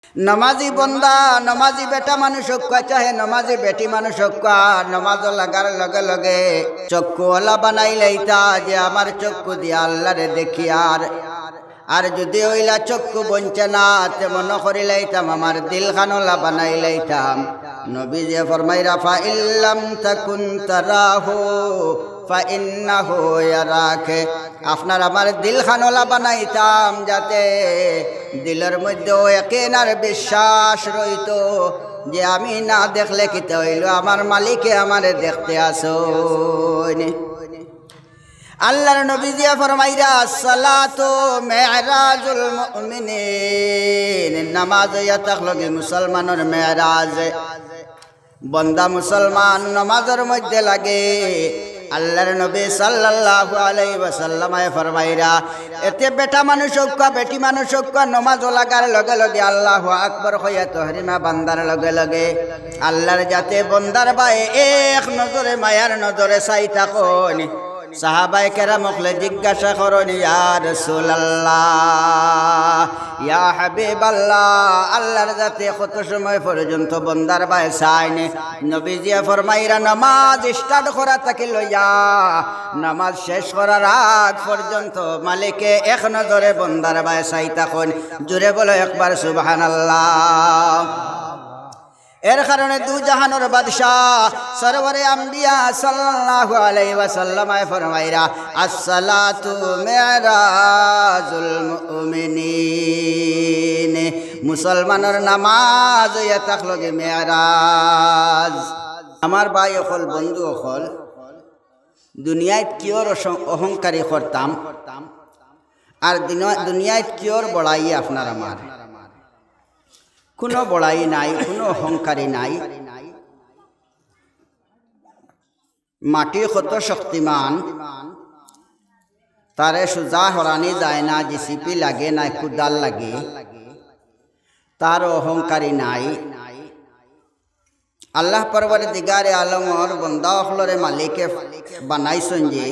নমাজি বন্দা নমাজি বেটা মানুষ হোক চাহে নমাজি বেটি মানুষ হোক নমাজ লাগার লগে লগে চক্ষুওয়ালা বানাই লাইতা যে আমার চক্ষু দিয়া আল্লাহরে দেখি আর যদি ওইলা চক্ষু বঞ্চে না তেমন করি লাইতাম আমার দিল খানোলা বানাই লাইতাম। নবী যে ফরমাইরা ফা ইল্লাম তাকুন তারাহু ফা ইন্নাহু ইয়ারাকে, আপনার আমার দিল খানোলা বানাইতাম যাতে দিলের মধ্যে ইয়াকিন আর বিশ্বাস রইত যে আমি না দেখলে কিতে হইল আমার মালিকে আমারে দেখতে আসো। আল্লাহর নবী দিয়া ফরমাইরা সালাতু মেরাজুল মুমিনিন, নামাজ ইয়া তাকলগে মুসলমানের মেরাজ। বন্দা মুসলমান নামাজের মধ্যে লাগে। আল্লাহর নবী সাল্লাল্লাহু আলাইহি ওয়াসাল্লাম ফরমাইরা এতে বেটা মানুষ হোক বেটি মানুষ হোক নামাজ লাগার লগে লগে আল্লাহু আকবার কইয়া তহরিমা বান্দার লগে লগে আল্লাহর যাতে বন্দার বায়ে এক নজরে মায়ার নজরে চাই থাকুন। সাহাবায়ে কেরাম মখলে জিজ্ঞাসা করেন ইয়া রাসূলুল্লাহ ইয়া হাবিবাল্লাহ, আল্লাহর যাতে কত সময় পর্যন্ত বন্দার বায়ে চাইনে? নবীজি ফরমাইরা নামাজ স্টার্ট করা থেকে লইয়া নামাজ শেষ করার আগ পর্যন্ত মালিকে এক নজরে বন্দার বায়ে চাই থাকুন। জুড়ে বলো একবার সুবহানাল্লাহ। এর কারণে দু জাহানের বাদশাহ সরওয়ারে আম্বিয়া সাল্লাল্লাহু আলাইহি ওয়াসাল্লাম ফরমাইরা আসসালাতু মিরাজুল মুমিনিন, মুসলমানের নামাজ ইয়া তাকলগে মেরাজ। আমার ভাই অকল বন্ধু অকল দুনিয়ায় কিয়র অহংকারী করতাম আর দুনিয়ায় কিয়র বড়াই আপনার আমার কোনো বড়াই নাই, কোনো অহংকারী নাই। মাটি কত শক্তিমান, তারে সোজা হরানি যায় না, জিসিপি লাগে না, কুদাল লাগে, তার অহংকারী নাই। আল্লাহ পরবর্তীগারে আলমর বন্দা অখলরে মালিকে বানাইছেন যে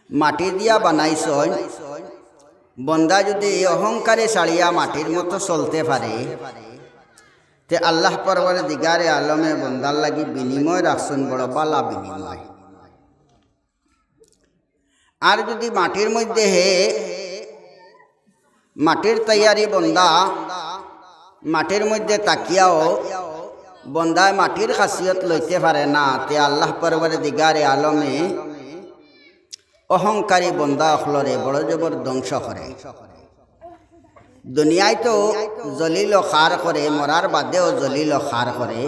মাটি দিয়া বানাইছেন। বন্দা যদি অহংকারে ছাড়িয়া মাটির মতো চলতে পারে তে আল্লাহ পরবর্তীগারে আলমে বন্দার লাগি বিনিময় রাখছেন, বড় বালা বিনিময়। আর যদি মাটির মধ্যে হে মাটির তৈয়ারি বন্দা মাটির মধ্যে তাকিয়াও বন্দায় মাটির খাসিয়ত লইতে পারে না তে আল্লাহ পরবর্তীগারে আলমে অহংকারী বন্দা অখলরে বড় জবর ধ্বংস করে। দুনিয়ায় তো জলিল খার করে, মরার বাদেও জলিল খার করে,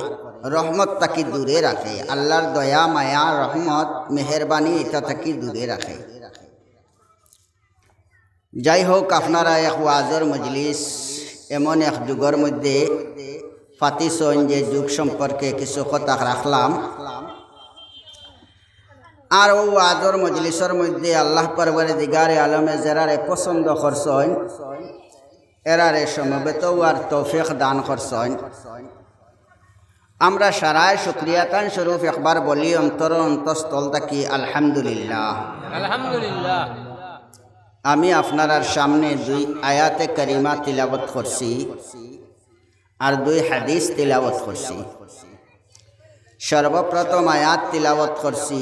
রহমত তাকি দূরে রাখে। আল্লাহর দয়া মায়া রহমত মেহরবানি এটা তাকি দূরে রাখে। যাই হোক, আপনারা এক ওয়াজের মজলিস এমন এক যুগের মধ্যে ফাতিছেন যে যুগ সম্পর্কে কিছু কথা রাখলাম। আর ও ওয়াজের মজলিসের মধ্যে আল্লাহ পরবর্তীগারে আলমে যারারে পছন্দ করছেন এরারে সমবেত আর তৌফিক দান করছেন। আমরা সারায় শুকরিয়াতান স্বরূপ একবার বলি অন্তর অন্তঃস্থল থাকি আলহামদুলিল্লাহ। আলহামদুলিল্লাহ। আমি আপনার সামনে দুই আয়াতে কারিমা তিলাবত করছি আর দুই হাদিস তিলাবত করছি। সর্বপ্রথম আয়াত তিলাবত করছি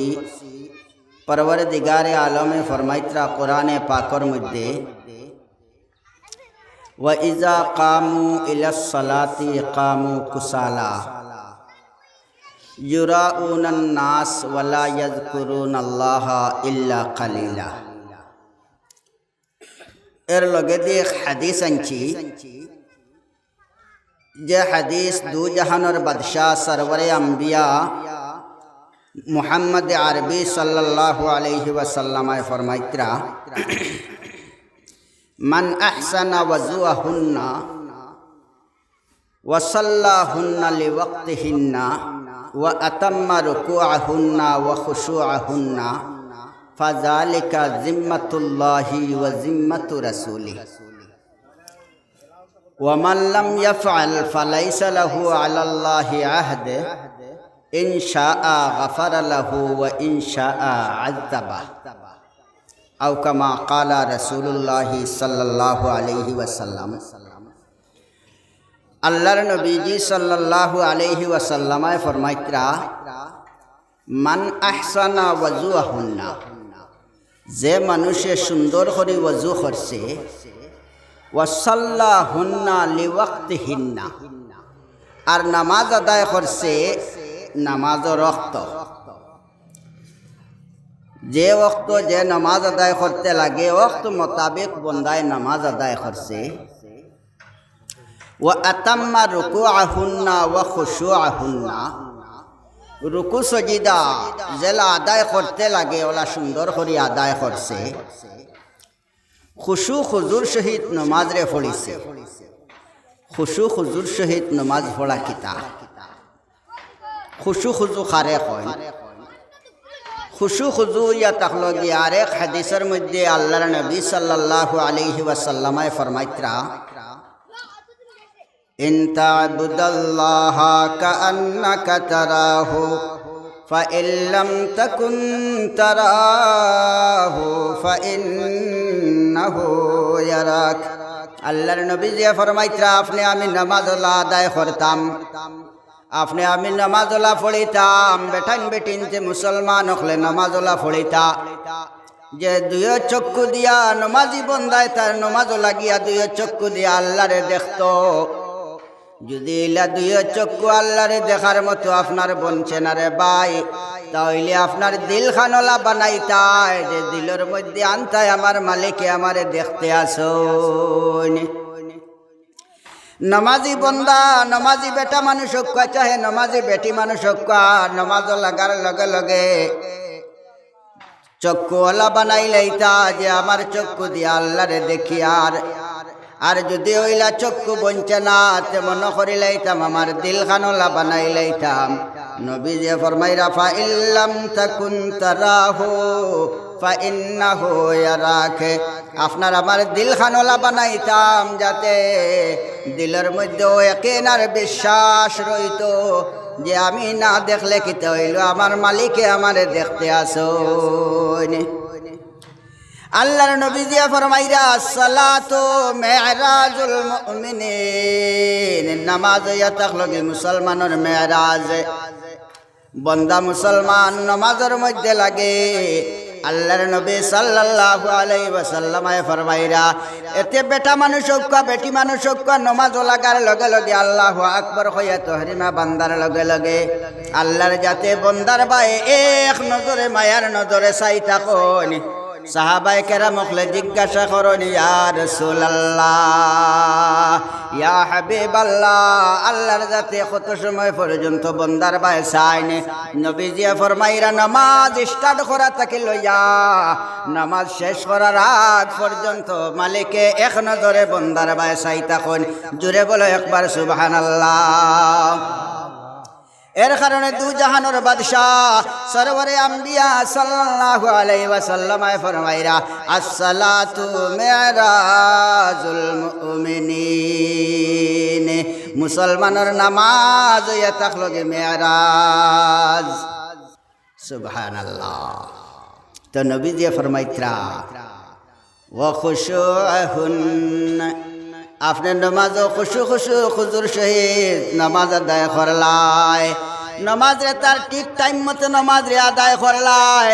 পরবর্তীগারে আলমে ফরমাইত্রা কোরআনে পাকর মধ্যে ওয়া ইজা কামু ইলাস সালাতি কামু কুসালা ইউরাউনান নাস ওয়ালা ইয়াযকুরুনাল্লাহা ইল্লা কালিলা। এর লগে দিয়ে হাদিস আনছি যে হাদিস দু জাহানের বাদশাহ সরওয়ারে আম্বিয়া মুহাম্মদ আরবি সাল্লাল্লাহু আলাইহি ওয়াসাল্লাম ফরমাইত্রা মান আহসানা ওয়াজুহুন্না ওয়া সাল্লাহুন্না লিওয়াক্তিহিন্না ওয়া আতাম্মা রুকুআহুন্না ওয়া খুশুআহুন্না ফাযালিকা জিম্মাতুল্লাহি ওয়া জিম্মাতু রাসূলিহি ওয়া মান লাম ইয়াফআল ফালাইসা লাহু আলাল্লাহি আহদ ইন শাআ গাফারা লাহু ওয়া ইন শাআ আযাবা আও কামা ক্বালা রাসূলুল্লাহি সাল্লাল্লাহু আলাইহি ওয়াসাল্লাম। আল্লাহর নবীজি সাল্লাল্লাহু আলাইহি ওয়াসাল্লামায় ফরমাইতরা মান আহসানা ওয়াজুহুন্না, যে মানুষে সুন্দর করে ওয়াজু করছে, ওয়াসাল্লাহুন্না লিওয়াক্তিহিন্না, আর নামাজ আদায় করছে নামাজের ওয়াক্ত, যে ওয়াক্ত যে নামাজ আদায় করতে লাগে ওয়াক্ত মোতাবেক বন্দায় নামাজ আদায় করছে, ওয়া আতাম্মা রুকুআহুন্না ওয়া খুশুআহুন্না, রুকু সজিদা যেলা আদায় করতে লাগে ওলা সুন্দর করে আদায় করছে, খুশু খুজুর সহিত নমাজ রে পড়িছে। খুশু খুজুর সহিত নমাজ পড়া কিতা? খুশু খুজু খারে কয়। খুশু খুজু ইয়া তাকলো গিয়া আরেক হাদিসের মধ্যে আল্লাহর নবী সাল্লাল্লাহু আলাইহি ওয়াসাল্লামায় ফরমাইতরা ইন তা'বুদাল্লাহা কাআন্নাকা তারাহু ফাইন লাম তাকুন তারাহু ফাইন্নাহু ইয়ারাক। আল্লাহর নবী যে ফরমাইতরা আপনি আমি নামাজ আদায় করতাম, আপনি আমি নামাজলা পড়িতাম, বেটাইন বেটিন যে মুসলমান হলে নামাজলা পড়িতা, যে দুই চক্ষু দিয়া নমাজি বন্দায় তার নমাজ লাগিয়া দুই চক্ষু দিয়া আল্লাহরে দেখত, যদি ইলা দুই চক্ষু আল্লাহরে দেখার মতো আপনার বনছে না রে ভাই, তাহলে আপনার দিল খানলা বানাইতায়, যে দিলের মধ্যে আনতায় আমার মালিকে আমারে দেখতে আসুন। নমাজি বন্দা নমাজি বেটা মানুষ হোক চাহে নমাজি বেটি মানুষ হোক, নমাজ লাগার লগে লগে চক্ষুওয়ালা বানাই লাইতা, যে আমার চক্ষু দিয়ে আল্লাহরে দেখি। আর যদি ওইলা চক্ষু বঞ্চে না তে মনে করি লাইতাম আমার দিল খানলা বানাই লাইতাম। নবী যে ফরমাইরা ফাইন লাম তাকুন তারাহু ফাইন্নাহু ইয়ারাক, আপনার আমার দিল খানলা বানাইতাম, যাতে দিলের মধ্যে ইয়াকিন আর বিশ্বাস রইত, যে আমি না দেখলে কিতে হইল আমার মালিকে আমারে দেখতে আসুন। আল্লাহর নবী যে ফরমাইরা সালাতু মিরাজুল মুমিনিন, নামাজ ইয়া তাকলগে মুসলমানের মেরাজ। বন্দা মুসলমান নামাজের মধ্যে লাগে, আল্লাহর নবী সাল্লাল্লাহু আলাইহি ওয়াসাল্লামায় ফরমাইরা এতে বেটা মানুষ হোক বেটি মানুষ হোক নামাজ লাগার লগে লগে আল্লাহু আকবার কইয়া তহরিমা বান্দার লগে লগে আল্লাহর যাতে বন্দার বায়ে এক নজরে মায়ার নজরে চাই থাকুন। সাহাবায়ে কেরাম হলে জিজ্ঞাসা করেন ইয়া রাসূলুল্লাহ ইয়া হাবিবাল্লাহ, আল্লাহর যাতে কত সময় পর্যন্ত বন্দার বায়ে চাইন? নবীজি ফরমাইরা নামাজ স্টার্ট করা থেকে লইয়া নামাজ শেষ করার আগ পর্যন্ত মালিকে এক নজরে বন্দার বায়ে চাই থাকুন। জুড়ে বলো একবার সুবহানাল্লাহ। এর কারণে দু জাহানের বাদশাহ সরওয়ারে আম্বিয়া সাল্লাল্লাহু আলাইহি ওয়াসাল্লামায় ফরমাইরা আসসালাতু মিরাজুল মুমিনিন, মুসলমানের নামাজ ইয়া তাকলগে মিরাজ। সুবহানাল্লাহ। তো নবী যে ফরমাইতরা ওয়া খুশুহুন্না, আপনার নামাজ খুশু খুশু খুজুর সহিত নামাজ আদায় করলায়, নামাজ রে তার ঠিক টাইম মতো নামাজ রে আদায় করলায়,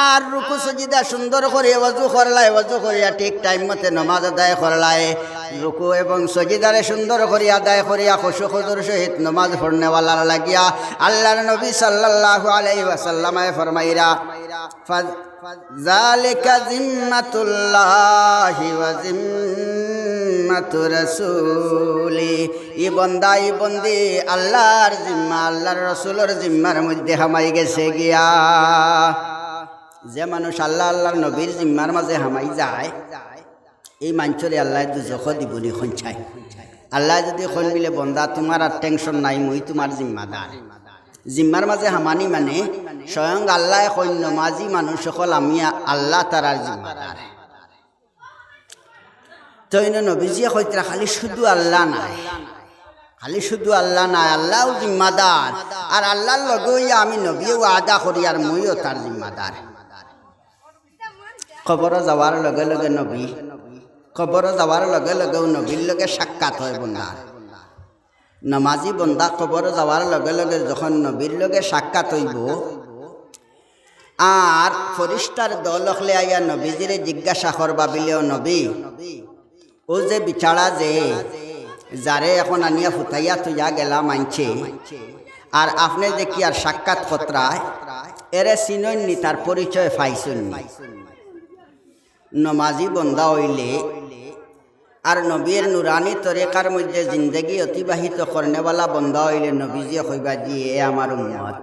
আর রুকু সজিদা সুন্দর করে ওয়াজু করলায়, ওয়াজু করিয়া ঠিক টাইম মতো নামাজ আদায় করলায়, রুকু এবং সজিদারে সুন্দর করে আদায় করিয়া খুশু খুজুর সহিত নামাজ পড়নেওয়ালার লাগিয়া আল্লাহর নবী সাল্লাল্লাহু আলাইহি ওয়াসাল্লামায় ফরমাইরা যালিকা জিম্মাতুল্লাহি ওয়া জিম্মাতু রাসূলি, ই বন্দা ই বন্দি আল্লাহর জিম্মা আল্লাহর রাসূলের জিম্মার মধ্যে হামাই গেছে গিয়া। যে মানুষ আল্লাহ আল্লাহর নবীর জিম্মার মাঝে হামাই যায়, এই মানুষরে আল্লাহ দুজখ দিবনি খঞ্চাই। আল্লাহ যদি খন মিলে বন্দা তোমার আর টেনশন নাই, মুই তোমার জিম্মাদার। জিম্মার মাঝে হামানি মানে স্বয়ং আল্লাহ সৈন্য মাঝি মানুষ সকল আমি আল্লাহ তারার জিম্মাদার। তৈন নবীজিয়ে কইতরা খালি শুধু আল্লাহ নাই, খালি শুধু আল্লাহ নাই, আল্লাহও জিম্মাদার, আর আল্লাহর লগে আমি নবীও আদা করি আর মইও তার জিম্মাদার। খবর যাওয়ার লগে লগে নবী, খবর যাওয়ার লগে লগেও নবীর লগে সাক্ষাৎ হয় বন্ধার। নমাজি বন্দা কবর যাওয়ার লগে লগে যখন নবীর লগে সাক্ষাৎ হইব আর ফরিস্তার দল হলে আইয়া নবীজিরে জিজ্ঞাসা করবা বিলেও নবী ও যে বিচারা যে যারে এখন আনিয়া ফুটাইয়া তুইয়া গেলা মানছে আর আপনি দেখি আর সাক্ষাৎ কতরায় এরে চিনননি তার পরিচয় পাইছুননি নমাজি বন্দা হইলে আর নবীর নুরানি তরিকার মধ্যে জিন্দগি অতিবাহিত করনেওয়ালা বন্দা হইলে নবীজি কইবা জি এ আমার উম্মত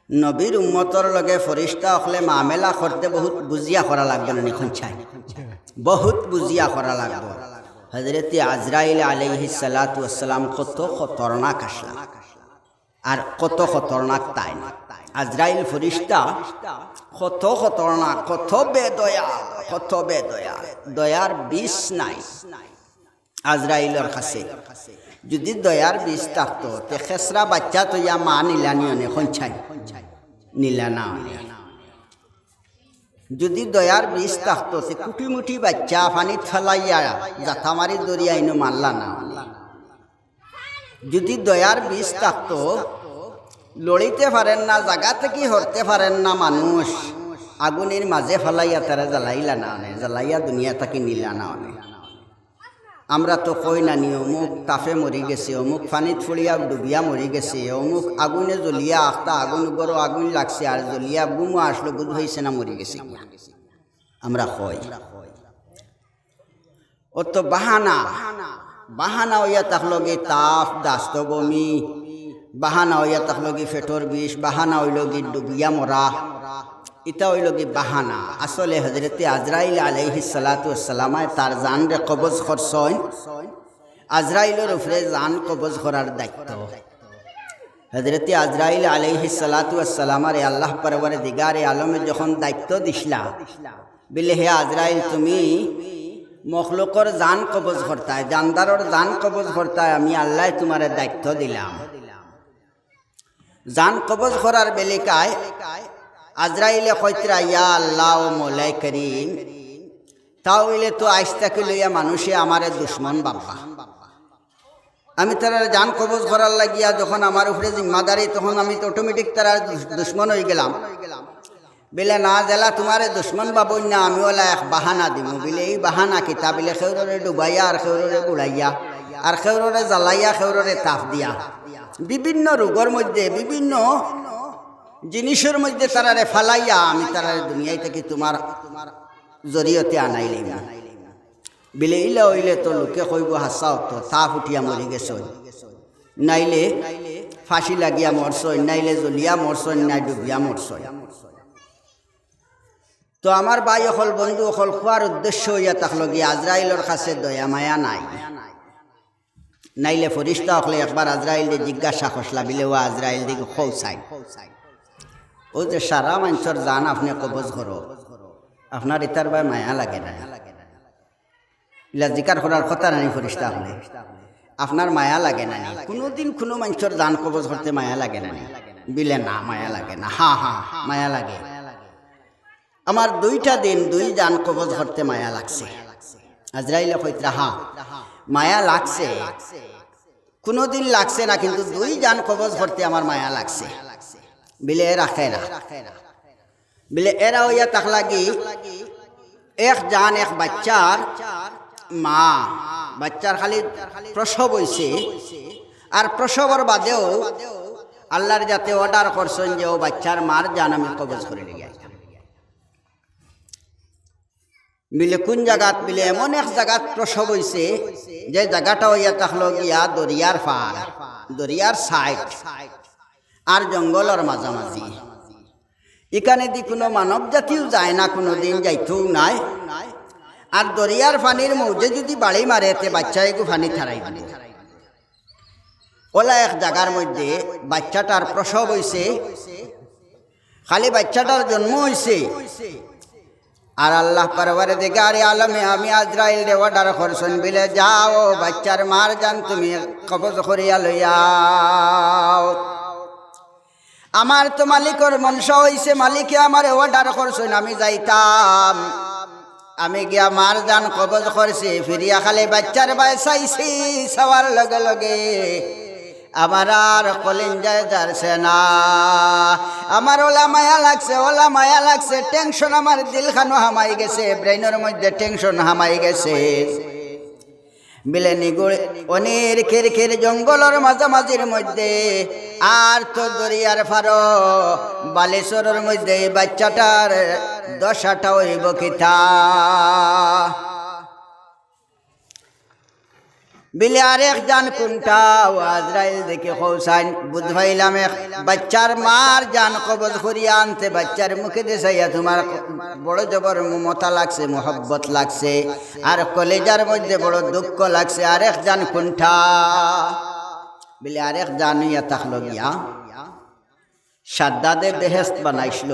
নবীর উম্মতর লগে ফরিস্তা হলে মামেলা করতে বহুত বুঝিয়া করা লাগবে না এখন চাই বহুত বুঝিয়া করা লাগবে হযরত আজরাইল আলাইহিস সালাতু ওয়াস সালাম কত খতরনাক আসলা আর কত খতরনাক তাই না আজরাইল ফরিস্তা কত খতরনাক কত বেদয়া দয়ার বিষ নাই আজরাইলের কাছে যদি দয়ার বিষ থাকতো তে খেসরা বাচ্চা তো ইয়া মা নিলানি অনেক চাই নিলা না যদি দয়ার বিষ থাকতো সে কুটিমুটি বাচ্চা পানিত ফেলাইয়া জাথা মারি দরিয়াইনো মারলা না যদি দয়ার বিষ থাকতো লড়িতে পারেন না জায়গা থেকে হরতে পারেন না মানুষ আগুনের মাঝে ফেলাইয়া তারা জ্বালাইলা না অনে জ্বালাইয়া দুনিয়া তাকে নিলা না অনে আমরা তো কই না নি অমুক তাফে মরি গেছে অমুক পানিত ফুড়িয়া ডুবিয়া মরি গেছে অমুক আগুনে জ্বলিয়া আখতা আগুন বড় আগুন লাগছে আর জ্বলিয়া বুমো আসলো বুধ হয়েছে না মরি গেছে আমরা কই ও তো বাহানা হইয়া তাকলগে তাপ দাস্ত বমি বাহানা হইয়া তাকলগে ফেটর বিষ বাহানা হইল গি ডুবিয়া মরা ইটা হইল কি বাহানা আসলে হযরত আজরাইল আলাইহিস সালাতু ওয়াস সালাম তার জান রে কবজ করছন আজরাইলের উপরে জান কবজ করার দায়িত্ব হযরত আজরাইল আলাইহিস সালাতু ওয়াস সালাম রে আল্লাহ পরওয়ারদিগারে আলমে যখন দায়িত্ব দিছলা বলে হে আজরাইল তুমি মখলুকর জান কবজ করতায় জানদারর জান কবজ করতায় আমি আল্লাহ তোমারে দায়িত্ব দিলাম জান কবজ করার বেলিকায় আজরাইলে কইতরা ইয়া আল্লাহ ও মৌলাই করিম তাহলে তো আইস্তাকে লইয়া মানুষে আমারে দুশ্মন বাবা আমি তারা জান কবজ করার লাগিয়া যখন আমার উপরে জিম্মাদারি তখন আমি তো অটোমেটিক তারা দুশ্মন হয়ে গেলাম বেলে না জেলা তোমারে দুশ্মন বাবুই না আমি ওলা এক বাহানা দিমু বিলে এই বাহানা কিতা বিলে খেউরে ডুবাইয়া আর খেউরে বুড়াইয়া আর খেউরে জ্বালাইয়া খেউরে তাপ দিয়া বিভিন্ন রোগের মধ্যে বিভিন্ন জিনিসের মধ্যে তারারে ফালাইয়া আমি তারারে দুনিয়ায় থেকে তোমার জরিয়তে আনাইলাম বিলে ইলা হইলে তো লোকে কইব হাসাও তো তাপ উঠিয়া মরি গেছ নাইলে ফাঁসি লাগিয়া মরছই নাইলে জ্বলিয়া মরছই নাই ডুবিয়া মরছই তো আমার ভাই অকল বন্ধু অকল খোয়ার উদ্দেশ্য হইয়া থাকলো গিয়ে আজরাইলের কাছে দয়া মায়া নাই নাইলে ফরিস্তা হকলে একবার আজরাইল জিজ্ঞাসা করলা বিলে ও আজরাইল দিকে খৌসাই ও যে সারা মানুষের জান আপনি কবজ করো আপনার ইতার ভাই মায়া লাগে না ইলা জিকার করার কথা নাই ফরিস্তা হলে আপনার মায়া লাগে না কোনোদিন কোনো মানুষের জান কবজ করতে মায়া লাগে না বিলে না মায়া লাগে না হা হা মায়া লাগে আমার দুইটা দিন দুই জান কবজ করতে মায়া লাগছে আজরাইলে কইতরা হা মায়া লাগছে কোনোদিন লাগছে না কিন্তু দুই জান কবজ করতে আমার মায়া লাগছে বিলে রাখে না বিলে এরা হইয়া তাক লাগি এক জান এক বাচ্চার মা বাচ্চার খালি প্রসব হইছে আর প্রসবর বাদেও আল্লাহর যাতে অর্ডার করছেন যে ও বাচ্চার মার জান আমি কবজ করে নিয়ে যাইতাম বিলে কোন জায়গাত বিলে এমন এক জায়গাত প্রসব হইছে যে জায়গাটা হইয়া থাকলো গিয়া দরিয়ার পার দরিয়ার সাইড আর জঙ্গলের মাঝামাঝি এখানে দি কোনো মানব জাতিও যায় না কোনোদিন যাইতেও নাই আর দরিয়ার পানির মৌজে যদি বাড়ি মারে তে বাচ্চা এগু পানি থারাই দিবে ওলা এক জায়গার মধ্যে বাচ্চাটার প্রসব হইছে খালি বাচ্চাটার জন্ম হইছে আর আল্লাহ পরওয়ারদিগারে আলমে আমি আজরাইল রে অর্ডার করছেন বিলে যাও বাচ্চার মার জান তুমি কবজ করিয়া লইয়াও আমার তো মালিকের মনসা হইছে মালিকে আমার অর্ডার করছেন আমি যাইতাম আমি গিয়া মার জান কবজ করছি, ফিরিয়া খালি বাচ্চার বাই চাইছি, সবার লগে লগে আমার আর কলিঞ্জায় যাচ্ছে না। আমার ওলা মায়া লাগছে, টেনশন আমার দিলখানো হামাই গেছে, ব্রেনের মধ্যে টেনশন হামাই গেছে। বিলে নিগুড় অনির খিরখির জঙ্গলের মাঝামাঝির মধ্যে আর তো দরিয়ার ফারো বালেশ্বরের মধ্যে বাচ্চাটার দশাটা হইব কিতা। বিলে আরেক জান কোনটা আজরাইল দেখে খৌসাইন বুঝাইলাম বাচ্চার মার জান কবজ করিয়া আনতে বাচ্চার মুখে দেখাইয়া তোমার বড় জবর মমতা লাগছে, মোহব্বত লাগছে, আর কলেজার মধ্যে বড় দুঃখ লাগছে। আরেক জান কোনটা বিলে আরেক জান ইয়া থাকলো গিয়া সাদ্দাদে বেহেস্ত বানাইছিল,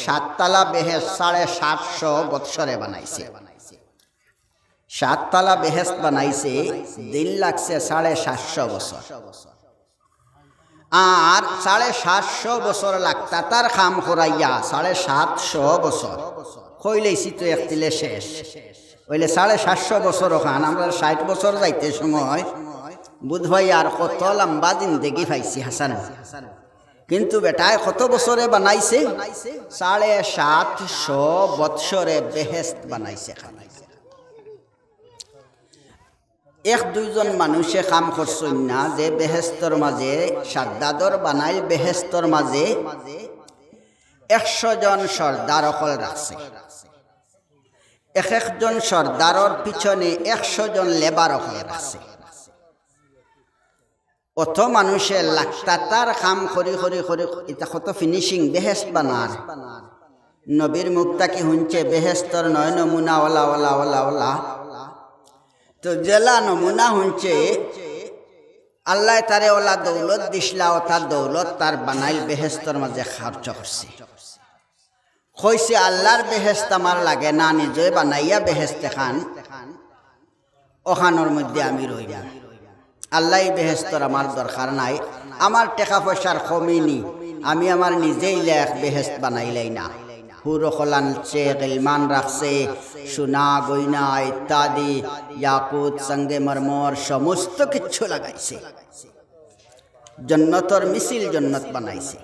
7 তলা বেহেস্ত 750 বৎসরে বানাইছে। 7 তলা বেহেস্ত বানাইছে, দিন লাগছে 750 বছর। আর 750 বছর লাগতা তার কাম করাইয়া 750 বছর কইলেছি তো একতিলে শেষ হইলে 750 বছর ওখান আমরা 60 বছর যাইতে সময় বুধভাই আর কত লম্বা জিন্দেগি পাইছি হাসান। কিন্তু বেটায় কত বছরে বানাইছে? 750 বৎসরে বেহেস্ত বানাইছে। এক দুইজন মানুষে কাম করছেন না যে বেহেস্তর মাঝে সাদ্দাদর বানাইল বেহেস্তর মাঝে 100 জন সর্দার অকল রাখছে। এক একজন সর্দারর পিছনে 100 জন লেবার অকল রাখছে। অত মানুষে লাখতার কাম করি করি করি এটা কত ফিনিশিং বেহেস্ত বানার। নবীর মুক্তা কি শুনছে বেহেস্তর 9 নমুনা ওলা ওলা ওলা ওলা, তো জেলা নমুনা শুনছে আল্লাহ তারে ওলা দৌলত দিসলা, ও তার দৌলত তার বানাইল বেহেস্তর মাঝে খরচ করছে। কইছে আল্লাহর বেহেস্ত আমার লাগে না, নিজে বানাইয়া বেহেস্তে খান ওখানোর মধ্যে আমি রইলাম। আল্লাহ বেহেস্তর আমার দরকার নাই, আমার টাকা পয়সার কমিনি, আমি আমার নিজেই লেখ বেহেস্ত বানাইলাই না। হুর খোলানছে, গিলমান রাখছে, সোনা গয়না ইত্যাদি, ইয়াকুত সঙ্গে মরমর সমস্ত কিছু লাগাইছে, জন্নতর মিছিল জন্নত বানাইছে।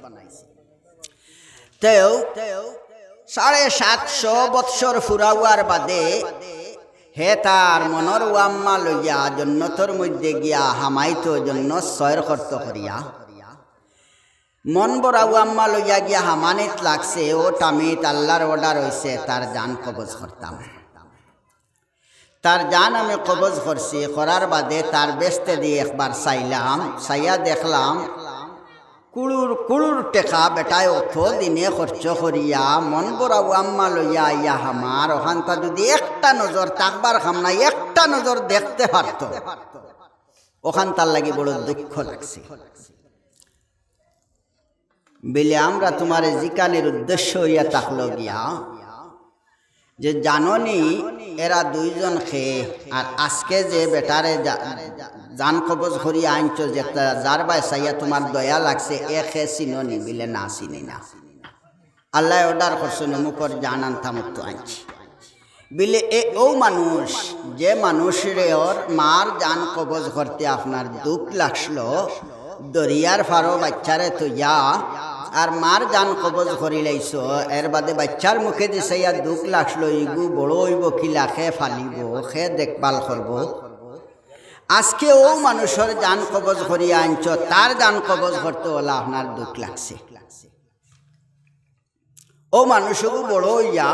তেও 750 বৎসর ফুরাওয়ার বাদে হে তার মনর ওয়াম্মা লইয়া জন্নতর মধ্যে গিয়া হামাইতো জন্নত সয়ের কর্ত করিয়া মন বড়া ওয়াম্মা লইয়া গিয়া হামানিত লাগছে। ও টামিত আল্লাহর অর্ডার হইছে তার জান কবজ করতাম। তার জান আমি কবজ করছি, করার বাদে তার বেস্তে দিয়ে একবার চাইলাম, চাইয়া দেখলাম কুড়ুর কুড়ুর টেকা বেটায় অত দিনে খরচ করিয়া মন বড়া ওয়াম্মা লইয়া ইয়া হামার ওখানটা যদি একটা নজর তাকবার খামনা একটা নজর দেখতে পারত, ওখান তার লাগি বড় দুঃখ লাগছে। বলে আমরা তোমার জিকানের উদ্দেশ্য হইয়া থাকলো গিয়া যে জাননি এরা 2 জন খেয়ে, আর আজকে যে বেটারে জান কবজ করিয়া আনছো যে যার বাই চাইয়া তোমার দয়া লাগছে এ খে চিনি বিলে না চিনি না, আল্লাহ অর্ডার করছেন মুখর জান আনতামত আনছি বিলে ও মানুষ যে মানুষের ওর মার জান কবজ করতে আপনার দুঃখ লাগলো, দরিয়ার ফারো বাচ্চারে তুইয়া আর মার জান কবজ করি লাইছ, এর বাদে বাচ্চার মুখে দিছে ইয়া দুঃখ লাগলো, ইগু বড় হইব কিলা খে ফালিব খে দেখভাল করব। আজকে ও মানুষের জান কবজ করিয়া আনছ, তার জান কবজ করতে হলে আপনার দুঃখ লাগছে। ও মানুষকে বড় হইয়া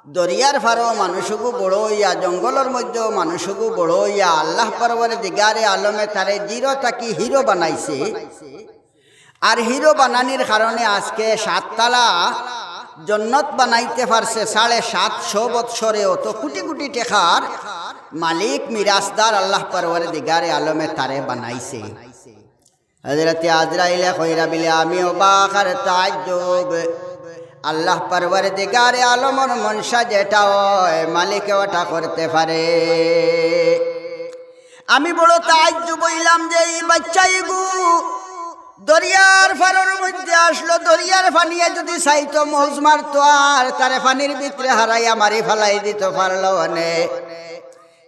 দরিয়ার ফারো মানুষকে বড় হইয়া জঙ্গলের মধ্যে মানুষকে বড় হইয়া আল্লাহ পরওয়ারদিগারে আলমে তারে জিরো তাকি হিরো বানাইছে। আর হিরো বানানির কারণে আজকে 7 তলা জন্নত বানাইতে পারছে 750 বৎসরে। অত কোটি কোটি টাকার মালিক মিরাজদার আল্লাহ পরওয়ারদিগারে আলমে তারে বানাইছে। হযরতে আজরাইলে কইরা বিলে আমি অবাক আর তাজ্জুব, আল্লাহ পরওয়ারদিগারে আলমের মনসা যেটা হয় মালিক ওটা করতে পারে। আমি বড় তাজ্জুব হইলাম যে এই বাচ্চাইগু দরিয়ার ফারর মধ্যে আসলো, দরিয়ার পানিয়ে যদি চাইতো মৌজ মারতো আর তারে পানির ভিতরে হারাইয়া মারি ফেলাই দিত পারলো অনে,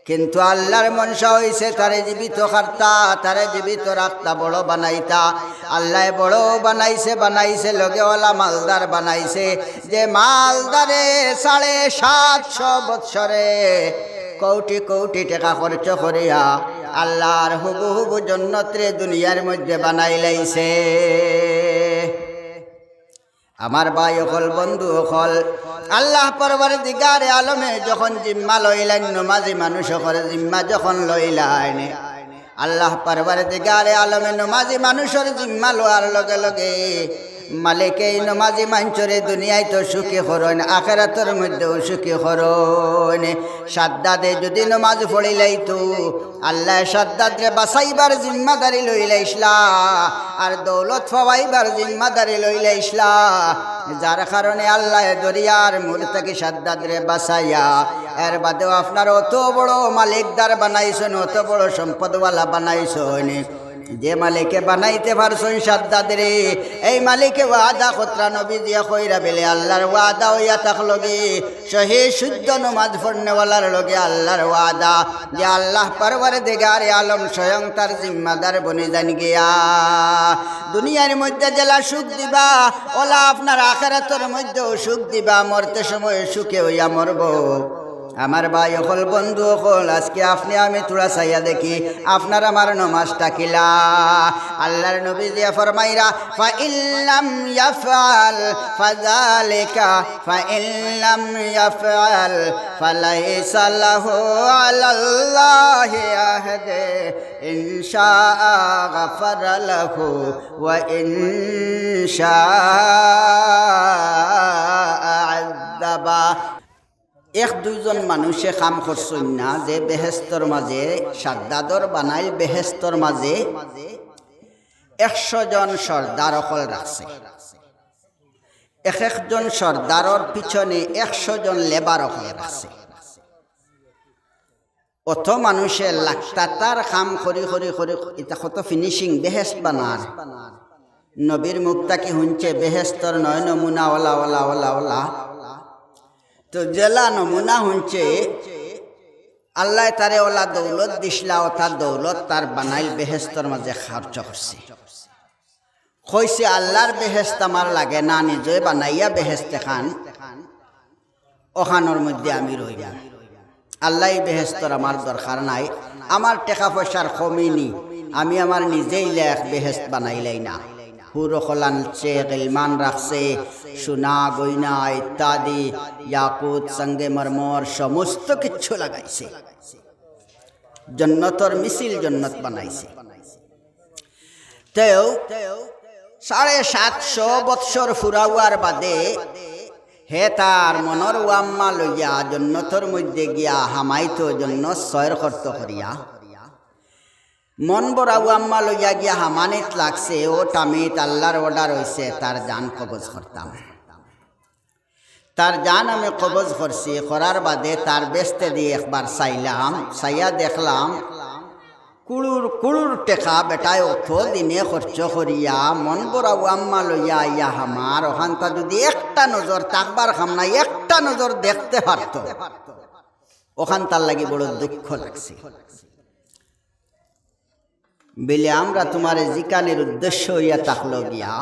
কিন্তু আল্লাহর মনসা হইছে তারে জীবিত খারতা, তারে জীবিত রাখতা, বড় বানাইতা। আল্লাহ বড় বানাইছে লগেওয়ালা মালদার বানাইছে, যে মালদারে 750 বৎসরে কোটি কোটি টাকা খরচ করিয়া আল্লাহর হুবহু জন্নতরে দুনিয়ার মধ্যে বানাই লাইছে। আমার ভাই অকল বন্ধু অকল, আল্লাহ পরওয়ারদিগারে আলমে যখন জিম্মা লইলেন, নমাজি মানুষ করে জিম্মা যখন লইলেন, আল্লাহ পরওয়ারদিগারে আলমে নমাজি মানুষের জিম্মা লওয়ার লগে লগে মালিক এই নমাজি মাঞ্চরে দুনিয়ায় তো সুখী হরণ, আখেরাতের মধ্যেও সুখী হরণ। সাদ্দাদে যদি নমাজ পড়িলাইতো আল্লাহ সাদ্দাদরে বাঁচাইবার জিম্মাদারি লইলাইসলা, আর দৌলত ফাওয়াইবার জিম্মাদারি লইলাইসলা, যার কারণে আল্লাহ দরিয়ার মূল থেকে সাদ্দাদরে বাঁচাইয়া এর বাদেও আপনার অত বড় মালিকদার বানাইছেন, অত বড় সম্পদওয়ালা বানাইছেন। যে মালিকে বানাইতে পারছেন সাদ্দাদরে, এই মালিকে ওয়াদা খতরা নবী দিয়া কইরা বেলে আল্লাহর ওয়াদা হইয়া থাকলগে, সহি শুদ্ধ নমাজ পড়নেওয়ালার লগে আল্লাহর ওয়াদা, যে আল্লাহ পরওয়ারদিগারে আলম স্বয়ং তার জিম্মাদার বনে যান গিয়া। দুনিয়ার মধ্যে জেলা সুখ দিবা, ওলা আপনার আখিরাতের মধ্যেও সুখ দিবা, মরতে সময় সুখে হইয়া মরব। আমার ভাই অকল বন্ধু অকল, আজকে আপনি আমি তোরা চাইয়া দেখি আপনার আমার নমাজটা কিলা। আল্লাহর নবী দিয়া ফরমাইরা, ফাইল্লাম ইয়াফআল ফাযালিকা ফাইল্লাম ইয়াফআল ফালাইসা লাহু আলাল্লাহি আহদে ইনশাআ গাফারা লাহু ওয়া ইনশাআ আযাবা। এক দুইজন মানুষে কাম করছেন না, যে বেহেস্তর মাঝে সাদ্দাদর বানাইল, বেহেস্তর মাঝে 100 জন সর্দার অকল রাখছে। এক একজন সর্দারর পিছনে 100 জন লেবার অকল রাখছে। অত মানুষের লাখতার কাম করি করি করি এটা কত ফিনিশিং বেহেস্ত বানার। নবীর মুক্তা কি শুনছে বেহেস্তর নয় নমুনা ওলা ওলা ওলা ওলা, তো জেলা নমুনা শুনছে আল্লাহ তারে ওলা দৌলত দিসলা, ও তার দৌলত তার বানাইল বেহেস্তর মাঝে খরচ করছে। কইছে আল্লাহর বেহেস্ত আমার লাগে না, নিজে বানাইয়া বেহেস্ত খান, ওখানোর মধ্যে আমি রইলাম। আল্লাহ বেহেস্তর আমার দরকার নাই, আমার টাকা পয়সার কমিনি, আমি আমার নিজেই লেখ বেহেস্ত বানাইলাই না। হুরখলানছে গিলমান রাখছে, সোনা গয়না ইত্যাদি, ইয়াকুত সঙ্গে মরমর সমস্ত কিছু লাগাইছে, জন্নতর মিছিল জন্নত বানাইছে। তেও 750 বৎসর ফুরাওয়ার বাদে হে তার মনর ওয়াম্মা লইয়া জন্নতর মধ্যে গিয়া হামাইতো জন্য সয়ের কর্ত করিয়া মন বড়া ওয়াম্মা লইয়া গিয়া হামানিত লাগছে। ও টামিত আল্লাহর অর্ডার হইছে তার জান কবজ করতাম। তার জান আমি কবজ করছি, করার বাদে তার বেস্তে দিয়ে একবার চাইলাম, চাইয়া দেখলাম কুড়ুর টেকা বেটায় অত দিনে খরচ করিয়া মন বড়া ওয়াম্মা লইয়া ইয়া হামার ওখানটা যদি একটা নজর তাকবার খাম না, একটা নজর দেখতে পারত, ওখান তার লাগি বড় দুঃখ লাগছে। বলে আমরা তোমার জিকানের উদ্দেশ্য হইয়া থাকলো গিয়া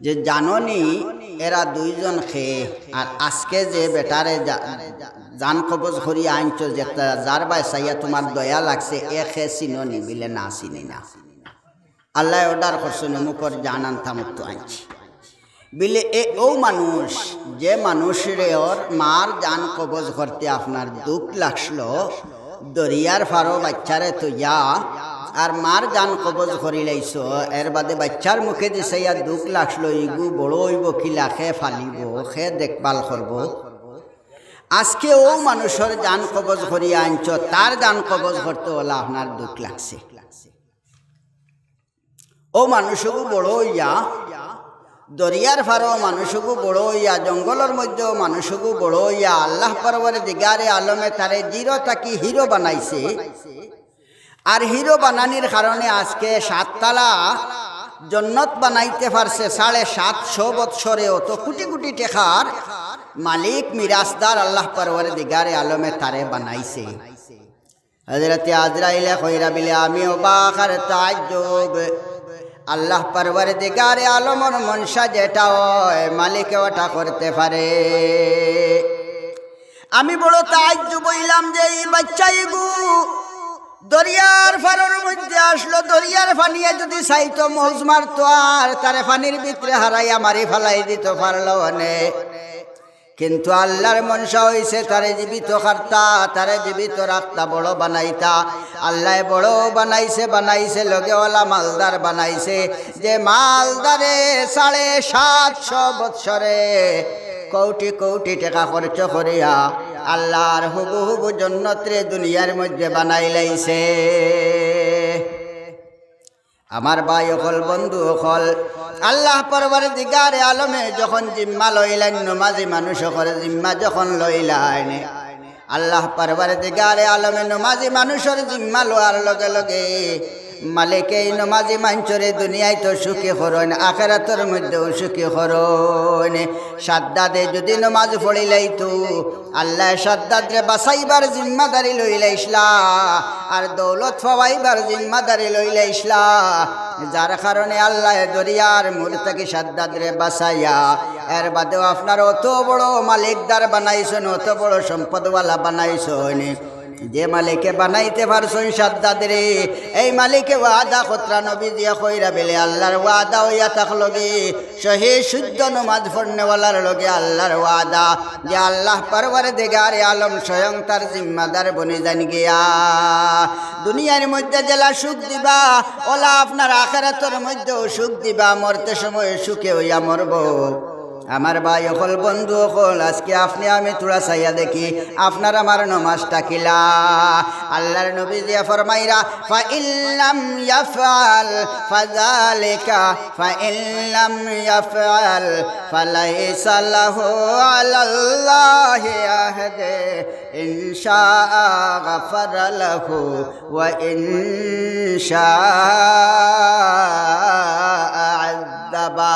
যে জাননি এরা দুইজন খেয়ে, আর আজকে যে বেটারে জান কবজ করিয়া আনছ, যে যার বাই চাইয়া তোমার দয়া লাগছে এ খেয়ে চিনি বিলে না চিনি না, আল্লাহ অর্ডার করছেন মুখর জান আনতামতো আনছি বিলে ও মানুষ, যে মানুষের ওর মার জান কবজ করতে আপনার দুঃখ লাগলো, দরিয়ার ফারো বাচ্চারে তো যা আর মার জান কবজ করি লাইছ, এর বাদে বাচ্চার মুখে দিছে ইয়া দুঃখ লাগলো, ইগু বড় হইব কিলা, খে ফালিব, খে দেখভাল করব। আজকে ও মানুষের জান কবজ করিয়া আনছ, তার জান কবজ করতে হলে আপনার দুঃখ লাগছে। ও মানুষকু বড় হইয়া দরিয়ার ফারো মানুষকু বড় হইয়া, জঙ্গলের মধ্যে মানুষকু বড় হইয়া আল্লাহ পরওয়ারদিগারে আলমে তারে জিরো থাকি হিরো বানাইছে। আর হিরো বানানির কারণে আজকে 7 তলা জন্নত বানাইতে পারছে 750 বৎসরেও, তো কোটি কোটি টাকার মালিক মিরাজদার আল্লাহ পরওয়ারদিগারে আলমে তারে বানাইছে। হযরত আজরাইল কইরা বিলে আমি অবাক আর তাজ্জুব, আল্লাহ পরওয়ারদিগারে আলমর মনসা যেটা হয় মালিক ওটা করতে পারে। আমি বড় তাজ্জুব হইলাম যে এই বাচ্চাইগু দরিয়ার ফারের মধ্যে আসলো, দরিয়ার পানিয়ে যদি চাইতো মৌজ মারতো আর তারে পানির ভিতরে হারাইয়া মারি ফেলাই দিতে পারলো অনে, কিন্তু আল্লাহর মনসা হইছে তারে জীবিত খারতা, তারে জীবিত রাখতা, বড় বানাইতা। আল্লাহ বড় বানাইছে, বানাইছে লগেওয়ালা মালদার বানাইছে, যে মালদারে 750 বৎসরে কোটি কোটি টাকা খরচ করিয়া আল্লাহর হুবু হুবু জন্নতরে দুনিয়ার মধ্যে বানাই লাইছে। আমার ভাই অকল বন্ধু অকল, আল্লাহ পরওয়ারদিগারে আলমে যখন জিম্মা লইলেন, নমাজি মানুষ করে জিম্মা যখন লইলেন, আল্লাহ পরওয়ারদিগারে আলমে নমাজি মানুষের জিম্মা লওয়ার লগে লগে মালিকে এই নমাজি মাঞ্চরে দুনিয়ায় তো সুখী হরণ, আখেরাতের মধ্যেও সুখী হরণ। সাদ্দাদে যদি নমাজ পড়িলাইতো আল্লাহ সাদ্দাদরে বাঁচাইবার জিম্মাদারি লইলাইসলা, আর দৌলত পাওয়াইবার জিম্মাদারি লইলাইসলা, যার কারণে আল্লাহ দরিয়ার মূল থেকে সাদ্দাদরে বাঁচাইয়া এর বাদেও আপনার অত বড় মালিকদার বানাইছেন, অত বড় সম্পদওয়ালা বানাইছেন। যে মালিকে বানাইতে পারছেন সাদ্দাদরে, এই মালিকে ওয়াদা খতরা নবী দিয়া কইরা বেলে আল্লাহর ওয়াদা হইয়া থাকলগে, সহি শুদ্ধ নমাজ পড়নেওয়ালার লগে আল্লাহর ওয়াদা, যে আল্লাহ পরওয়ারদিগারে আলম স্বয়ং তার জিম্মাদার বনে যান গিয়া। দুনিয়ার মধ্যে জেলা সুখ দিবা, ওলা আপনার আখিরাতের মধ্যেও সুখ দিবা, মরতে সময় সুখে হইয়া মরব। আমার ভাই অকল বন্ধু অকল, আজকে আপনি আমি তোরা চাইয়া দেখি আপনার আমার নমাজটা কিলা। আল্লাহর নবী দিয়া ফরমাইরা ফাইল্লাম ইয়াফআল ফাযালিকা ফাইল্লাম ইয়াফআল ফালাইসা লাহু আলাল্লাহি আহদে ইনশাআ গাফারা লাহু ওয়া ইনশাআ আযাবা।